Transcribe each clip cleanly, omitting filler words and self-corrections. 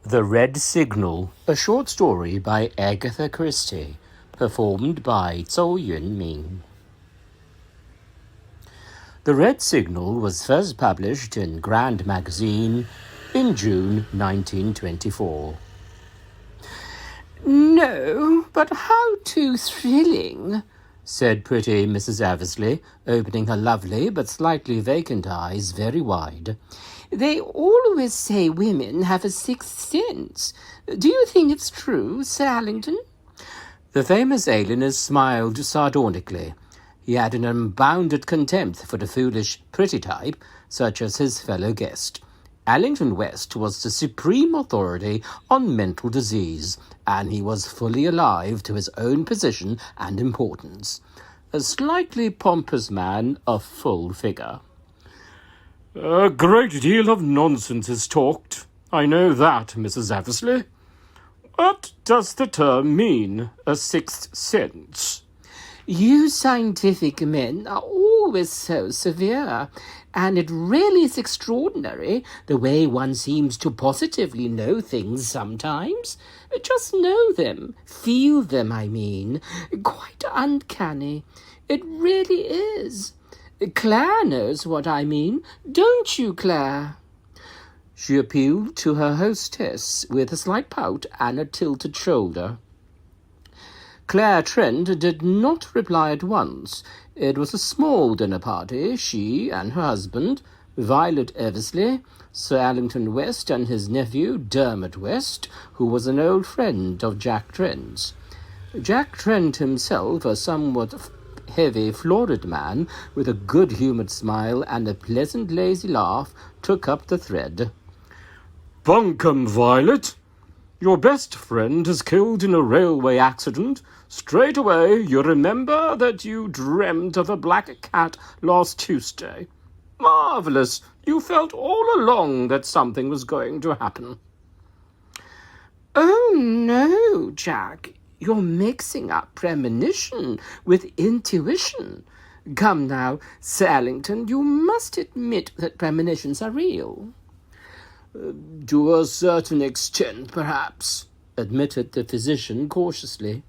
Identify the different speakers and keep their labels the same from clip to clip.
Speaker 1: The Red Signal, a short story by Agatha Christie, performed by Zhou Yunming. The Red Signal was first published in Grand Magazine in June 1924. "No, but how too thrilling," said pretty Mrs. Eversley, opening her lovely but slightly vacant eyes very wide. "They always say women have a sixth sense. Do you think it's true, Sir Allington?" The famous alienist smiled sardonically. He had an unbounded contempt for the foolish, pretty type, such as his fellow guest. Allington West was the supreme authority on mental disease, and he was fully alive to his own position and importance. A slightly pompous man of full figure. "A great deal of nonsense is talked. I know that, Mrs. Eversley. What does the term mean, a sixth sense?" "You scientific men are always so severe, and it really is extraordinary the way one seems to positively know things sometimes. Just know them, feel them, I mean. Quite uncanny. It really is. Claire knows what I mean, don't you, Claire?" She appealed to her hostess with a slight pout and a tilted shoulder. Claire Trent did not reply at once. It was a small dinner party. She and her husband, Violet Eversley, Sir Allington West and his nephew, Dermot West, who was an old friend of Jack Trent's. Jack Trent himself, a somewhat heavy, florid man, with a good-humoured smile and a pleasant, lazy laugh, took up the thread. "Bunkum, Violet! Your best friend is killed in a railway accident. Straight away you remember that you dreamt of a black cat last Tuesday. Marvellous! You felt all along that something was going to happen." "Oh, no, Jack. You're mixing up premonition with intuition. Come now, Sir Allington, you must admit that premonitions are real." "To a certain extent, perhaps," admitted the physician cautiously.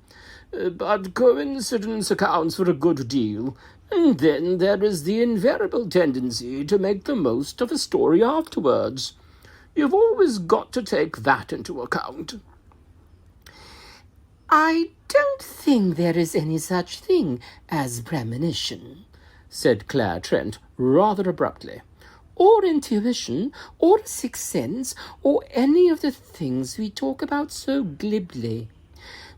Speaker 1: "But coincidence accounts for a good deal, and then there is the invariable tendency to make the most of a story afterwards. You've always got to take that into account." "I don't think there is any such thing as premonition," said Claire Trent rather abruptly, "or intuition, or a sixth sense, or any of the things we talk about so glibly.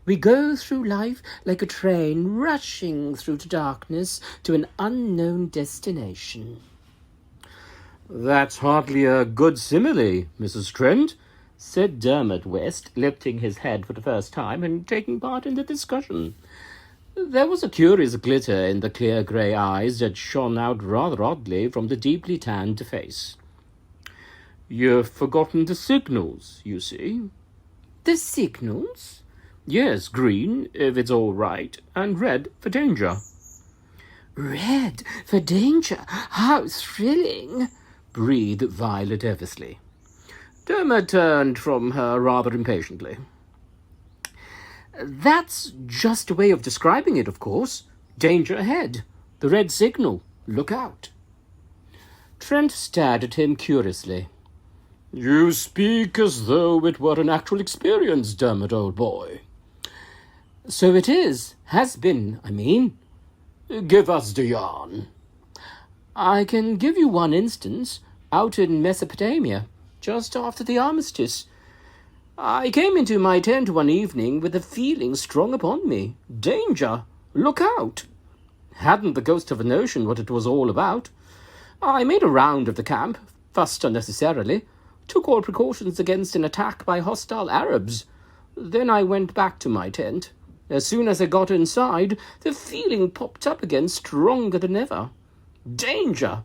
Speaker 1: We go through life like a train rushing through the darkness to an unknown destination." "That's hardly a good simile, Mrs. Trent," said Dermot West, lifting his head for the first time and taking part in the discussion. There was a curious glitter in the clear grey eyes that shone out rather oddly from the deeply tanned face. "You've forgotten the signals, you see." "The signals?" "Yes, green, if it's all right, and red for danger." "Red for danger? How thrilling!" breathed Violet Eversley. Dermot turned from her rather impatiently. "That's just a way of describing it, of course. Danger ahead. The red signal. Look out." Trent stared at him curiously. "You speak as though it were an actual experience, Dermot, old boy." "So it is. Has been, I mean." "Give us the yarn." "I can give you one instance. Out in Mesopotamia, just after the armistice. I came into my tent one evening with a feeling strong upon me. Danger! Look out! Hadn't the ghost of a notion what it was all about. I made a round of the camp, fussed unnecessarily, took all precautions against an attack by hostile Arabs. Then I went back to my tent. As soon as I got inside, the feeling popped up again stronger than ever. Danger!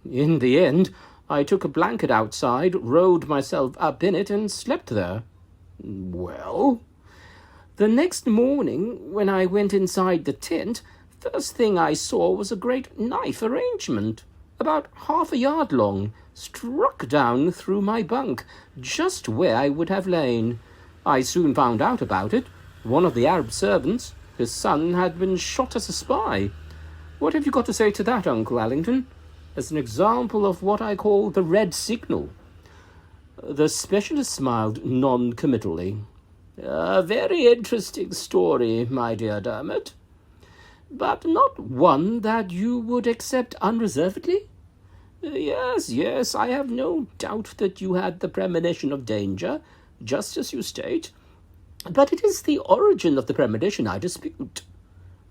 Speaker 1: In the end, I took a blanket outside, rolled myself up in it, and slept there." "Well?" "The next morning, when I went inside the tent, first thing I saw was a great knife arrangement. about half a yard long, struck down through my bunk, just where I would have lain. I soon found out about it. One of the Arab servants, his son, had been shot as a spy. What have you got to say to that, Uncle Allington, as an example of what I call the red signal?" The specialist smiled non-committally. "A very interesting story, my dear Dermot, but not one that you would accept unreservedly? Yes, I have no doubt that you had the premonition of danger, just as you state, but it is the origin of the premonition I dispute.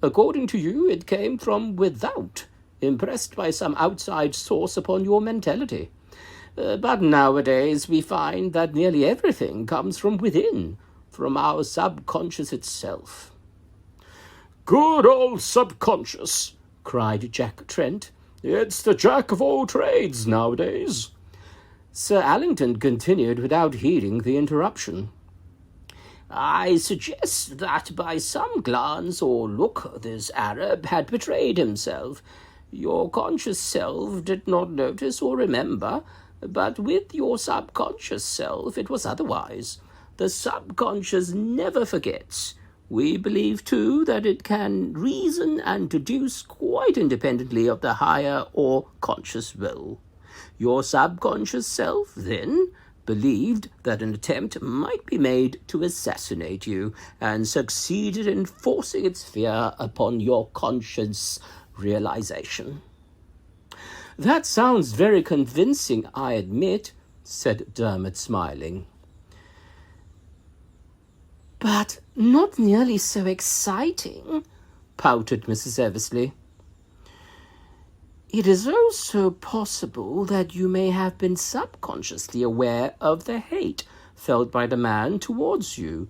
Speaker 1: According to you, it came from without, impressed by some outside source upon your mentality. But nowadays we find that nearly everything comes from within, from our subconscious itself." "Good old subconscious!" cried Jack Trent. "It's the jack of all trades nowadays." Sir Allington continued without heeding the interruption. "I suggest that by some glance or look this Arab had betrayed himself. Your conscious self did not notice or remember, but with your subconscious self it was otherwise. The subconscious never forgets. We believe, too, that it can reason and deduce quite independently of the higher or conscious will. Your subconscious self, then, believed that an attempt might be made to assassinate you, and succeeded in forcing its fear upon your conscious realization." "That sounds very convincing, I admit," said Dermot, smiling. "But not nearly so exciting," pouted Mrs. Eversley. "It is also possible that you may have been subconsciously aware of the hate felt by the man towards you.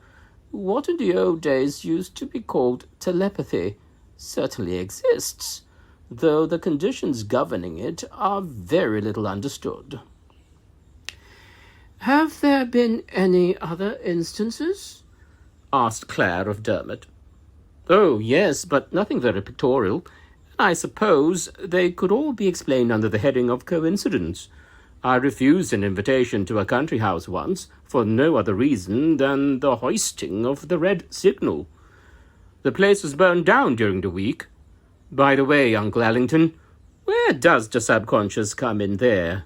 Speaker 1: What in the old days used to be called telepathy certainly exists, though the conditions governing it are very little understood." "Have there been any other instances?" asked Claire of Dermot. "Oh, yes, but nothing very pictorial. I suppose they could all be explained under the heading of coincidence. I refused an invitation to a country house once for no other reason than the hoisting of the red signal. The place was burned down during the week. By the way, Uncle Allington, where does the subconscious come in there?"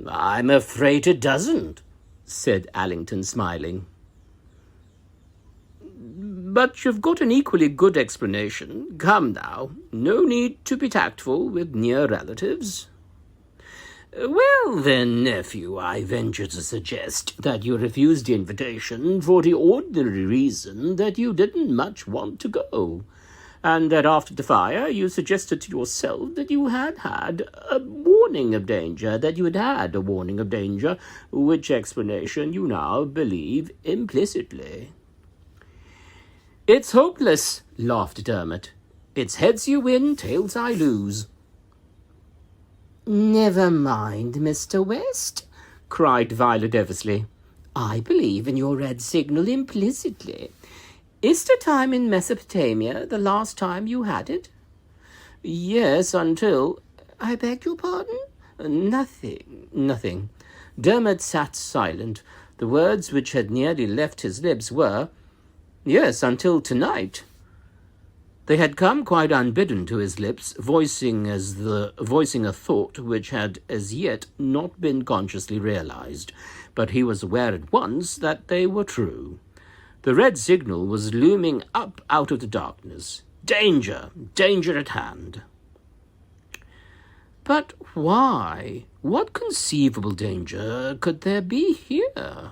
Speaker 1: "I'm afraid it doesn't," said Allington, smiling. "But you've got an equally good explanation. Come now, no need to be tactful with near relatives." "Well then, nephew, I venture to suggest that you refused the invitation for the ordinary reason that you didn't much want to go, and that after the fire you suggested to yourself that you had had a warning of danger, which explanation you now believe implicitly." "It's hopeless," laughed Dermot. "It's heads you win, tails I lose." "Never mind, Mr. West," cried Violet Eversley. "I believe in your red signal implicitly. Is the time in Mesopotamia the last time you had it?" "Yes, until—" "I beg your pardon?" Nothing. Dermot sat silent. The words which had nearly left his lips were, "Yes, until tonight." They had come quite unbidden to his lips, voicing a thought which had as yet not been consciously realized, but he was aware at once that they were true. The red signal was looming up out of the darkness. Danger! Danger at hand! But why? What conceivable danger could there be here?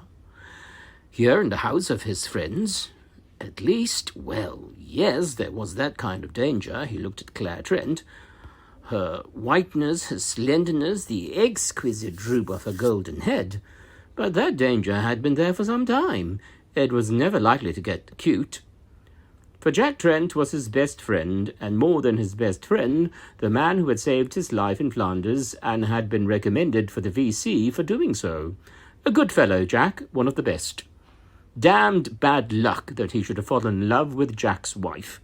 Speaker 1: Here in the house of his friends? At least, well, yes, there was that kind of danger. He looked at Claire Trent. Her whiteness, her slenderness, the exquisite droop of her golden head. But that danger had been there for some time. It was never likely to get acute. For Jack Trent was his best friend, and more than his best friend, the man who had saved his life in Flanders and had been recommended for the V.C. for doing so. A good fellow, Jack, one of the best. Damned bad luck that he should have fallen in love with Jack's wife.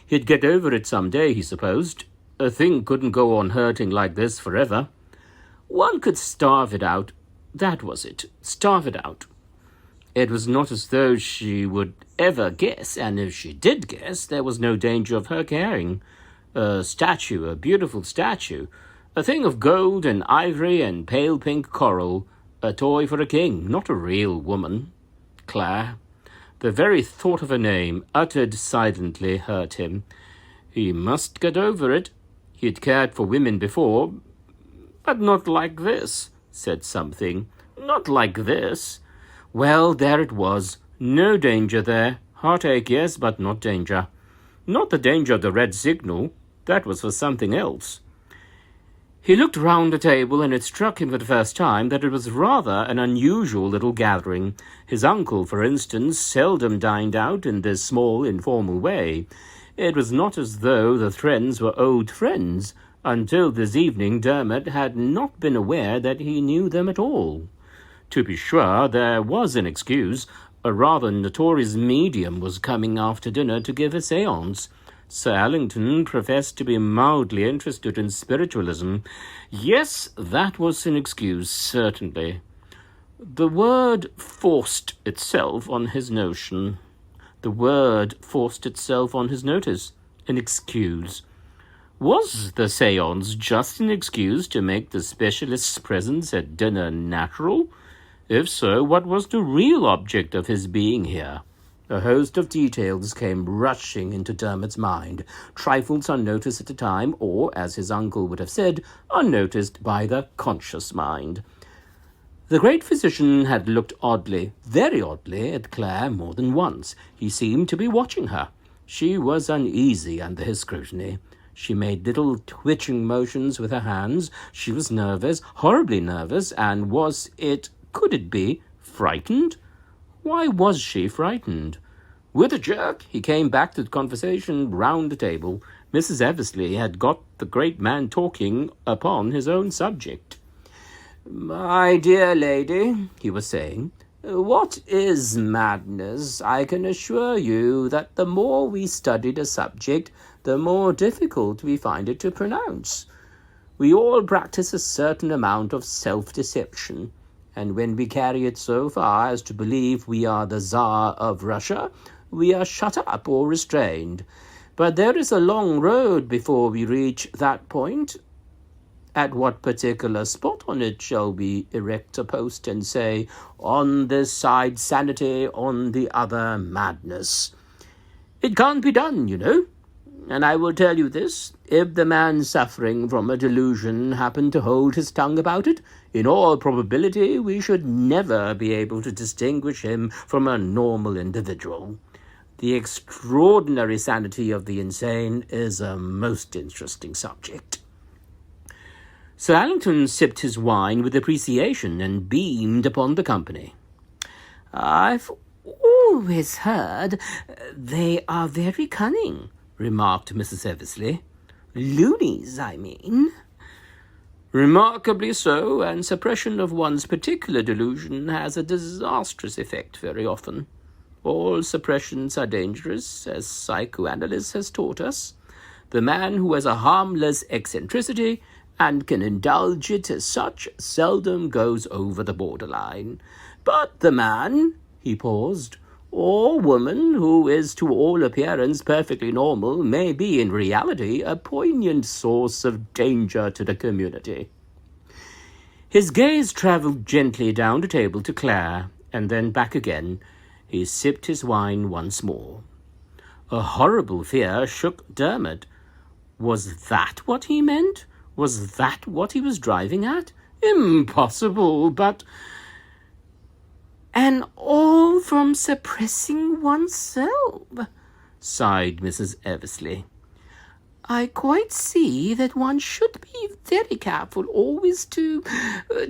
Speaker 1: He'd get over it some day, he supposed. A thing couldn't go on hurting like this forever. One could starve it out. That was it. Starve it out. It was not as though she would ever guess, and if she did guess, there was no danger of her caring. A statue, a beautiful statue, a thing of gold and ivory and pale pink coral, a toy for a king, not a real woman. Claire. The very thought of her name, uttered silently, hurt him. He must get over it. He had cared for women before, but not like this, said something. Not like this. Well, there it was. No danger there. Heartache, yes, but not danger. Not the danger of the red signal. That was for something else. He looked round the table, and it struck him for the first time that it was rather an unusual little gathering. His uncle, for instance, seldom dined out in this small, informal way. It was not as though the friends were old friends. Until this evening, Dermot had not been aware that he knew them at all. To be sure, there was an excuse. A rather notorious medium was coming after dinner to give a seance. Sir Allington professed to be mildly interested in spiritualism. Yes, that was an excuse, certainly. The word forced itself on his notion. The word forced itself on his notice. An excuse. Was the seance just an excuse to make the specialist's presence at dinner natural? If so, what was the real object of his being here? A host of details came rushing into Dermot's mind, trifles unnoticed at the time, or, as his uncle would have said, unnoticed by the conscious mind. The great physician had looked oddly, very oddly, at Claire more than once. He seemed to be watching her. She was uneasy under his scrutiny. She made little twitching motions with her hands. She was nervous, horribly nervous, and could it be, frightened? Why was she frightened? With a jerk, he came back to the conversation round the table. Mrs. Eversleigh had got the great man talking upon his own subject. "My dear lady," he was saying, "what is madness? I can assure you that the more we study the subject, the more difficult we find it to pronounce. We all practice a certain amount of self-deception. And when we carry it so far as to believe we are the Tsar of Russia, we are shut up or restrained. But there is a long road before we reach that point. At what particular spot on it shall we erect a post and say, 'On this side sanity, on the other madness'? It can't be done, you know. And I will tell you this, if the man suffering from a delusion happened to hold his tongue about it, in all probability we should never be able to distinguish him from a normal individual. The extraordinary sanity of the insane is a most interesting subject." Sir Allington sipped his wine with appreciation and beamed upon the company. "I've always heard they are very cunning," remarked Mrs. Eversleigh. "Loonies, I mean." "Remarkably so, and suppression of one's particular delusion has a disastrous effect very often. All suppressions are dangerous, as psychoanalysis has taught us. The man who has a harmless eccentricity and can indulge it as such seldom goes over the borderline. But the man," he paused, "or woman who is to all appearance perfectly normal may be in reality a poignant source of danger to the community." His gaze travelled gently down the table to Claire, and then back again. He sipped his wine once more. A horrible fear shook Dermot. Was that what he meant? Was that what he was driving at? Impossible, but... "And all from suppressing oneself," sighed Mrs. Eversleigh. "I quite see that one should be very careful always to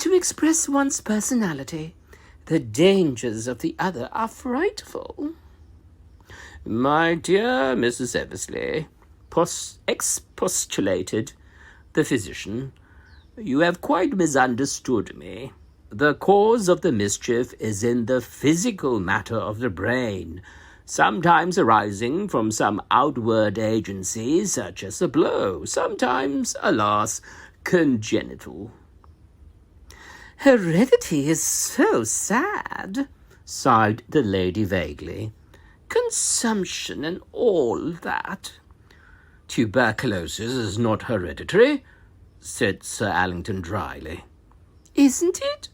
Speaker 1: express one's personality. The dangers of the other are frightful." "My dear Mrs. Eversleigh," expostulated the physician, "you have quite misunderstood me. The cause of the mischief is in the physical matter of the brain. sometimes arising from some outward agency such as a blow, sometimes, alas, congenital. Heredity is so sad, sighed the lady vaguely. Consumption and all that. Tuberculosis is not hereditary, said Sir Allington dryly. Isn't it?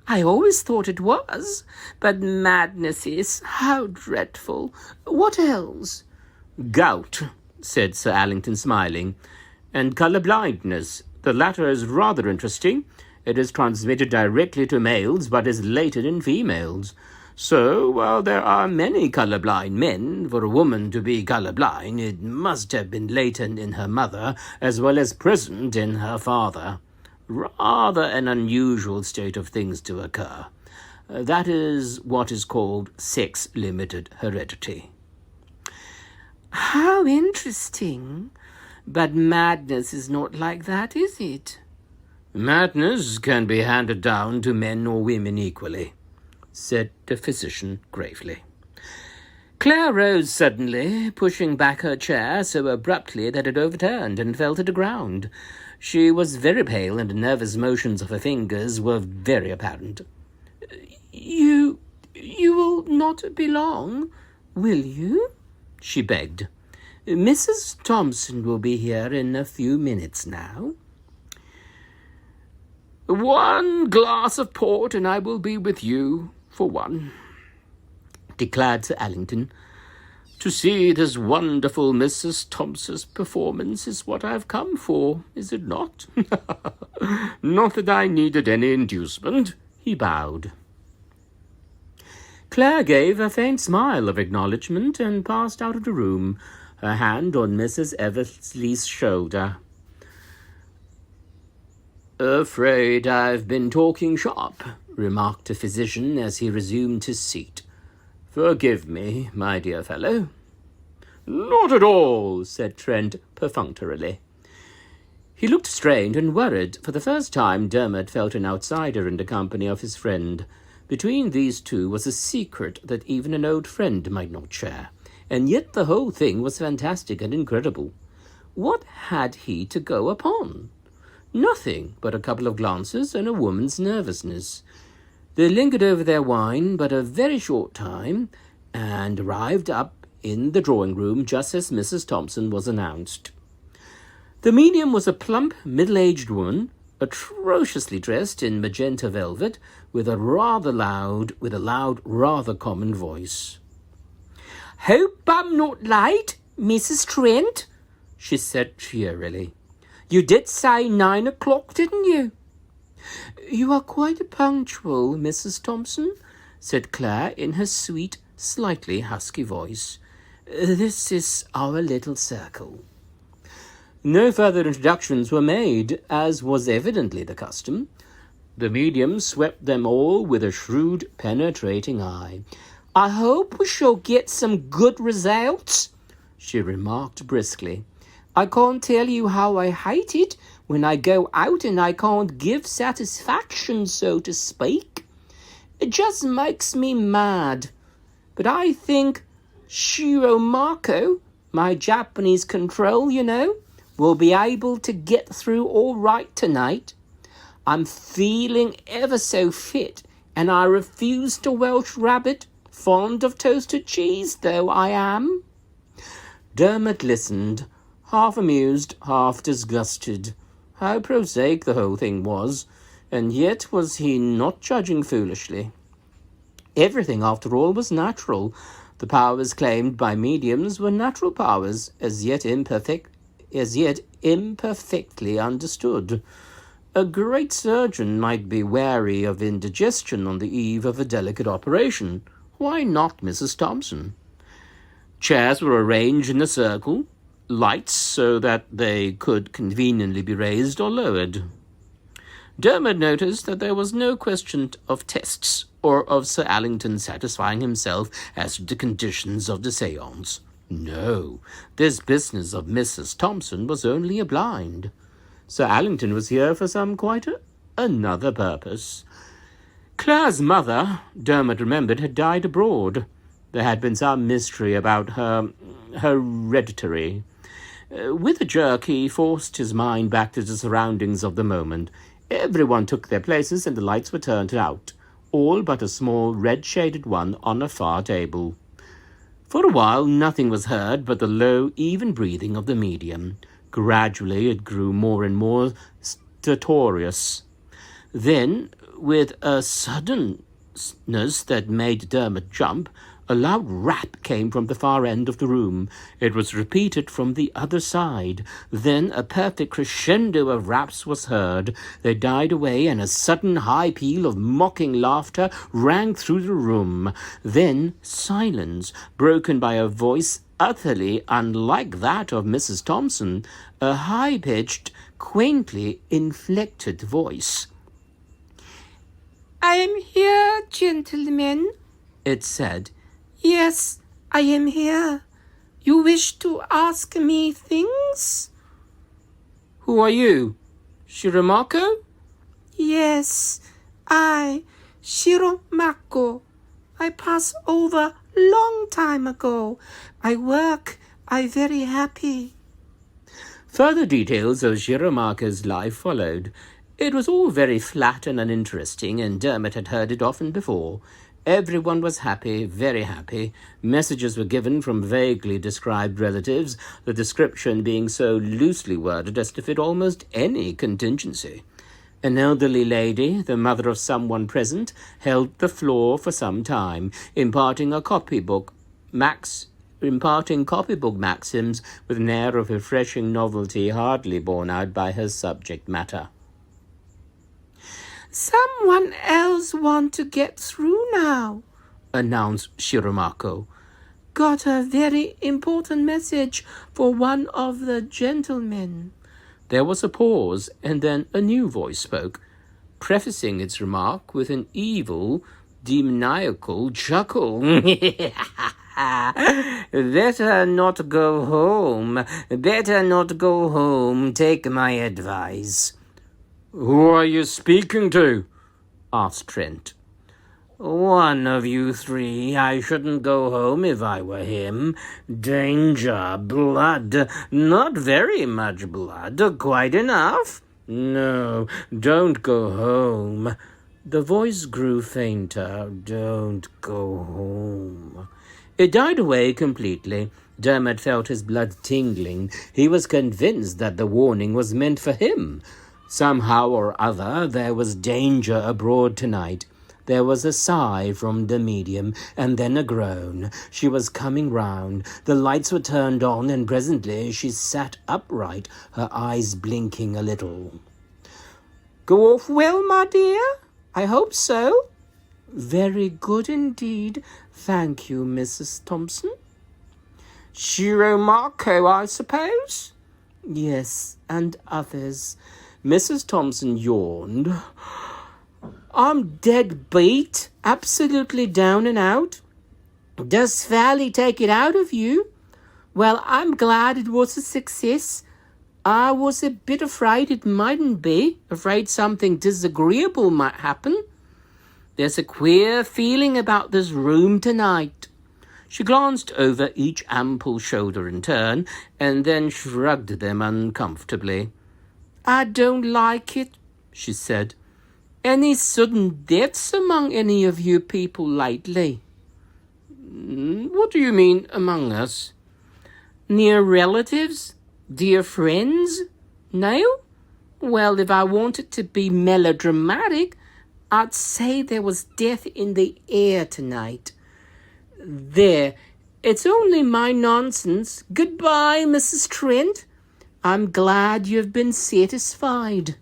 Speaker 1: I always thought it was, but madness is. How dreadful. What else? Gout, said Sir Allington, smiling, and colour-blindness. The latter is rather interesting. It is transmitted directly to males, but is latent in females. So, while there are many colour-blind men, for a woman to be colour-blind, it must have been latent in her mother, as well as present in her father. Rather an unusual state of things to occur. That is what is called sex-limited heredity. How interesting. But madness is not like that, is it? Madness can be handed down to men or women equally, said the physician gravely. Claire rose suddenly, pushing back her chair so abruptly that it overturned and fell to the ground. She was very pale, and the nervous motions of her fingers were very apparent. You will not be long, will you? She begged. Mrs. Thompson will be here in a few minutes now. One glass of port, and I will be with you for one, declared Sir Allington. To see this wonderful Mrs. Thompson's performance is what I've come for, is it not? Not that I needed any inducement, he bowed. Claire gave a faint smile of acknowledgment and passed out of the room, her hand on Mrs. Eversley's shoulder. Afraid I've been talking shop, remarked the physician as he resumed his seat. Forgive me, my dear fellow. Not at all, said Trent perfunctorily. He looked strained and worried. For the first time, Dermot felt an outsider in the company of his friend. Between these two was a secret that even an old friend might not share, and yet the whole thing was fantastic and incredible. What had he to go upon? Nothing but a couple of glances and a woman's nervousness. They lingered over their wine but a very short time, and arrived up in the drawing-room just as Mrs. Thompson was announced. The medium was a plump, middle-aged woman, atrociously dressed in magenta velvet, with a loud, rather common voice. "Hope I'm not late, Mrs. Trent," she said cheerily. "You did say 9 o'clock, didn't you?" "You are quite punctual, Mrs. Thompson," said Claire in her sweet, slightly husky voice. "This is our little circle." No further introductions were made, as was evidently the custom. The medium swept them all with a shrewd, penetrating eye. "I hope we shall get some good results," she remarked briskly. "I can't tell you how I hate it when I go out and I can't give satisfaction, so to speak. It just makes me mad. But I think Shiro Marco, my Japanese control, will be able to get through all right tonight. I'm feeling ever so fit, and I refuse to Welsh rabbit, fond of toasted cheese though I am." Dermot listened, half amused, half disgusted. How prosaic the whole thing was, and yet was he not judging foolishly? Everything, after all, was natural. The powers claimed by mediums were natural powers, as yet imperfectly understood. A great surgeon might be wary of indigestion on the eve of a delicate operation. Why not Mrs. Thompson? Chairs were arranged in a circle, lights so that they could conveniently be raised or lowered. Dermot noticed that there was no question of tests, or of Sir Allington satisfying himself as to the conditions of the seance. No, this business of Mrs. Thompson was only a blind. Sir Allington was here for some quite another purpose. Claire's mother, Dermot remembered, had died abroad. There had been some mystery about her hereditary. With a jerk, he forced his mind back to the surroundings of the moment. Everyone took their places and the lights were turned out, all but a small red-shaded one on a far table. For a while, nothing was heard but the low, even breathing of the medium. Gradually, it grew more and more stertorous. Then, with a suddenness that made Dermot jump, a loud rap came from the far end of the room. It was repeated from the other side. Then a perfect crescendo of raps was heard. They died away, and a sudden high peal of mocking laughter rang through the room. Then silence, broken by a voice utterly unlike that of Mrs. Thompson, a high-pitched, quaintly inflected voice.
Speaker 2: "I am here, gentlemen," it said. "Yes, I am here. You wish to ask me things?"
Speaker 1: "Who are you? Shiromako?"
Speaker 2: "Yes, Shiromako. I pass over long time ago. I work. I very happy."
Speaker 1: Further details of Shiromako's life followed. It was all very flat and uninteresting, and Dermot had heard it often before. Everyone was happy, very happy. Messages were given from vaguely described relatives, the description being so loosely worded as to fit almost any contingency. An elderly lady, the mother of someone present, held the floor for some time, imparting copybook maxims with an air of refreshing novelty hardly borne out by her subject matter.
Speaker 2: "Someone else want to get through now," announced Shiromako. "Got a very important message for one of the gentlemen."
Speaker 1: There was a pause, and then a new voice spoke, prefacing its remark with an evil, demoniacal chuckle. "Better not go home. Better not go home. Take my advice." "Who are you speaking to?" asked Trent. "One of you three. I shouldn't go home if I were him. Danger, blood, not very much blood, quite enough. No, don't go home." The voice grew fainter. "Don't go home." It died away completely. Dermot felt his blood tingling. He was convinced that the warning was meant for him. Somehow or other, there was danger abroad tonight. There was a sigh from the medium, and then a groan. She was coming round. The lights were turned on, and presently she sat upright, her eyes blinking a little. "Go off well, my dear? I hope so." "Very good indeed. Thank you, Mrs. Thompson." "Shiromako, I suppose?" "Yes, and others." Mrs. Thompson yawned. "I'm dead beat, absolutely down and out. Does fairly take it out of you. Well, I'm glad it was a success. I was a bit afraid it mightn't be, afraid something disagreeable might happen. There's a queer feeling about this room tonight." She glanced over each ample shoulder in turn, and then shrugged them uncomfortably. "I don't like it," she said. "Any sudden deaths among any of you people lately?" "What do you mean, among us?" "Near relatives? Dear friends? No? Well, if I wanted to be melodramatic, I'd say there was death in the air tonight. There, it's only my nonsense. Goodbye, Mrs. Trent. I'm glad you've been satisfied."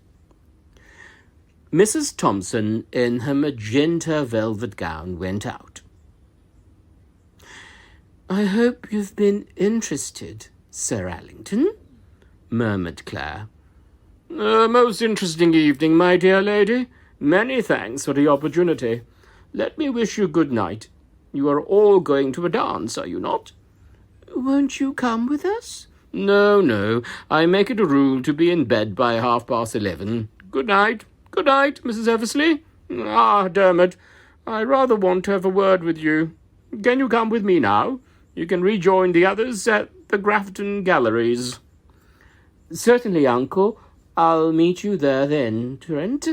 Speaker 1: Mrs. Thompson, in her magenta velvet gown, went out. "I hope you've been interested, Sir Allington," murmured Claire. "A most interesting evening, my dear lady. Many thanks for the opportunity. Let me wish you good night. You are all going to a dance, are you not?" "Won't you come with us?" No. I make it a rule to be in bed by 11:30. Good night. Good night, Mrs. Eversley. Dermot, I rather want to have a word with you. Can you come with me now? You can rejoin the others at the Grafton Galleries." "Certainly, uncle. I'll meet you there then, Trent."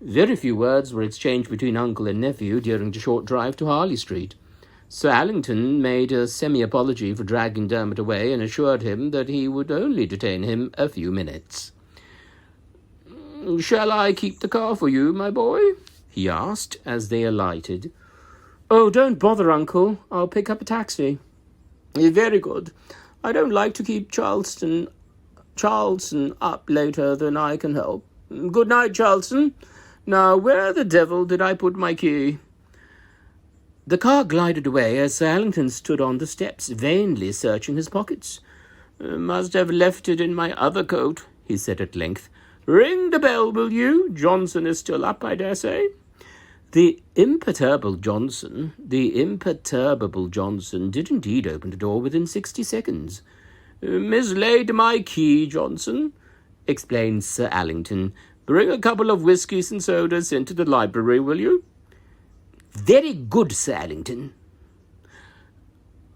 Speaker 1: Very few words were exchanged between uncle and nephew during the short drive to Harley Street. Sir Allington made a semi-apology for dragging Dermot away and assured him that he would only detain him a few minutes. "Shall I keep the car for you, my boy?" he asked as they alighted. "Oh, don't bother, uncle. I'll pick up a taxi." "Very good. I don't like to keep Charleston up later than I can help. Good night, Charleston. Now, where the devil did I put my key?" The car glided away as Sir Allington stood on the steps, vainly searching his pockets. "Must have left it in my other coat," he said at length. "Ring the bell, will you? Johnson is still up, I dare say." The imperturbable Johnson did indeed open the door within 60 seconds. "Mislaid my key, Johnson," explained Sir Allington. "Bring a couple of whiskies and sodas into the library, will you?" "Very good, Sir Allington."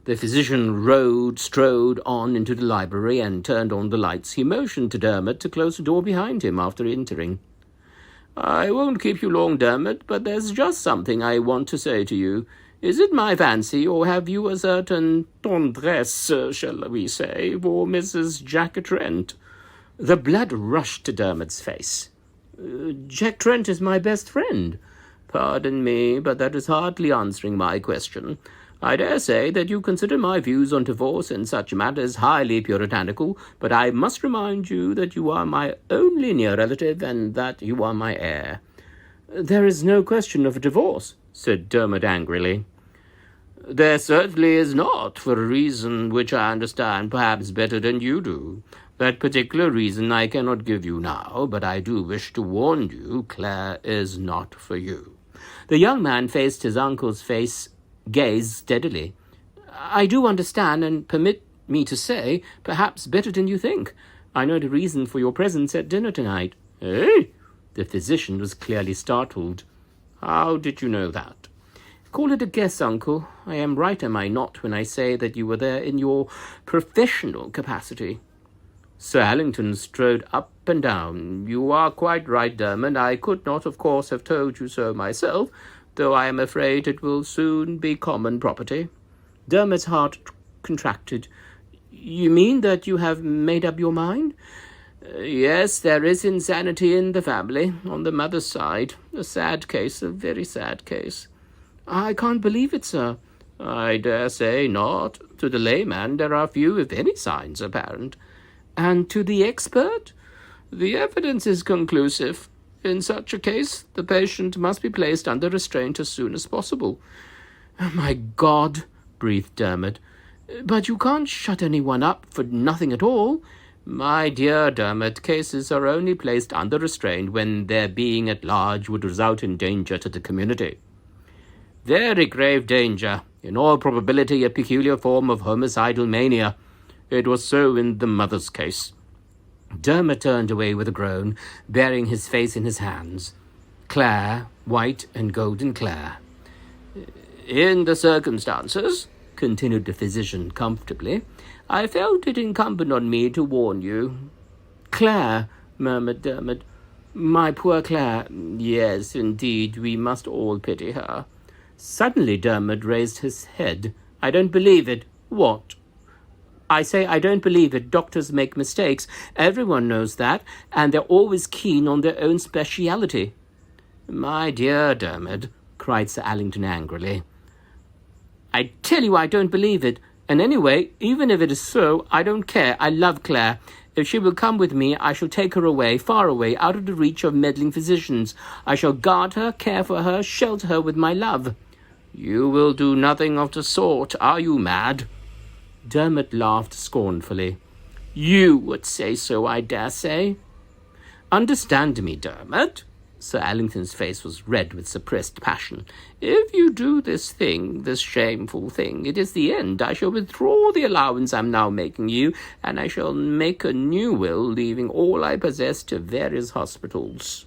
Speaker 1: The physician strode on into the library and turned on the lights. He motioned to Dermot to close the door behind him after entering. "I won't keep you long, Dermot, but there's just something I want to say to you. Is it my fancy, or have you a certain tendresse, shall we say, for Mrs. Jack Trent?" The blood rushed to Dermot's face. "Jack Trent is my best friend." "Pardon me, but that is hardly answering my question. I dare say that you consider my views on divorce and such matters highly puritanical, but I must remind you that you are my only near relative and that you are my heir." "There is no question of a divorce," said Dermot angrily. "There certainly is not, for a reason which I understand perhaps better than you do. That particular reason I cannot give you now, but I do wish to warn you Claire is not for you." The young man faced his uncle's gaze steadily. "I do understand, and permit me to say, perhaps better than you think. I know the reason for your presence at dinner tonight." "Eh?" The physician was clearly startled. "How did you know that?" "Call it a guess, uncle. I am right, am I not, when I say that you were there in your professional capacity?" Sir Allington strode up and down. "You are quite right, Dermot. I could not, of course, have told you so myself, though I am afraid it will soon be common property." Dermot's heart contracted. "You mean that you have made up your mind?" "Yes, there is insanity in the family, on the mother's side. A sad case, a very sad case." "I can't believe it, sir." "I dare say not. To the layman there are few, if any, signs apparent." "And to the expert?" "The evidence is conclusive. In such a case, the patient must be placed under restraint as soon as possible." "Oh, my God," breathed Dermot. "But you can't shut anyone up for nothing at all." "My dear Dermot, cases are only placed under restraint when their being at large would result in danger to the community." "Very grave danger. In all probability a peculiar form of homicidal mania. It was so in the mother's case." Dermot turned away with a groan, burying his face in his hands. Claire, white and golden Claire. "In the circumstances," continued the physician comfortably, "I felt it incumbent on me to warn you." "Claire," murmured Dermot. "My poor Claire." "Yes, indeed, we must all pity her." Suddenly Dermot raised his head. "I don't believe it." "What?" "I say I don't believe it. Doctors make mistakes. Everyone knows that, and they're always keen on their own speciality." "My dear Dermot," cried Sir Allington angrily, "I tell you I don't believe it. And anyway, even if it is so, I don't care. I love Claire. If she will come with me, I shall take her away, far away, out of the reach of meddling physicians. I shall guard her, care for her, shelter her with my love." "You will do nothing of the sort. Are you mad?" Dermot laughed scornfully. "You would say so, I dare say." "Understand me, Dermot." Sir Allington's face was red with suppressed passion. "If you do this thing, this shameful thing, it is the end. I shall withdraw the allowance I'm now making you, and I shall make a new will, leaving all I possess to various hospitals."